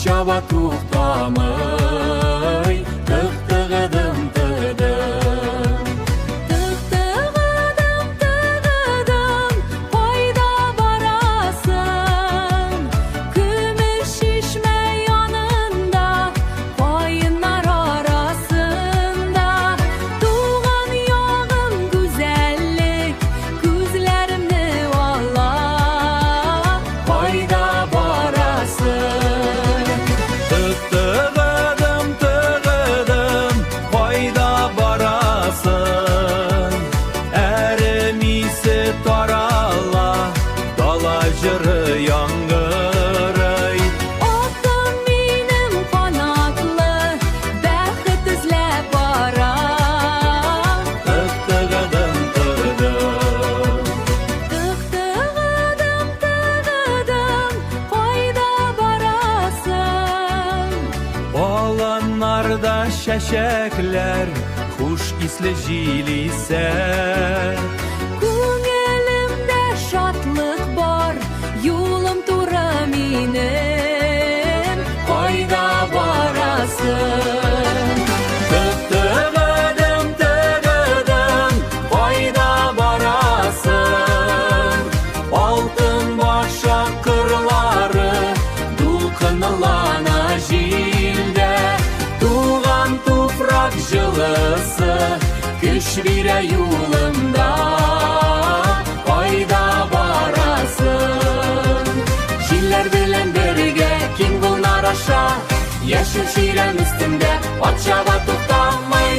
чаба туктамый, тыгыдым тыгыдым. Тыгыдым тыгыдым, кайда барасың? Күмүш шишме янында, кайыннар арасында. Туган ягым güzellik, күзләремне ала. Кайда барасың? Тыгыдым тыгыдым, кайда барасың? Әремисе тарала, дала жыры яңгырый. Атым минем канатлы, бәхет эзләп барам. Тыгыдым тыгыдым. Тыгыдым тыгыдым, кайда барасың? Аланнарда чәчәкләр, хуш исле җил исә. Күңелемдә шатлык бар, юлым туры минем. Кайда барасың? Тыгыдым тыгыдым, Кайда барасың? Алтын башак кырлары дулкынлана җилдә. Туган туфрак җылысы көч бирә юлымда. Кайда барасың? Җилләр белән бергә киң болыннар аша, яшел чирәм өстендә ат чаба туктамый.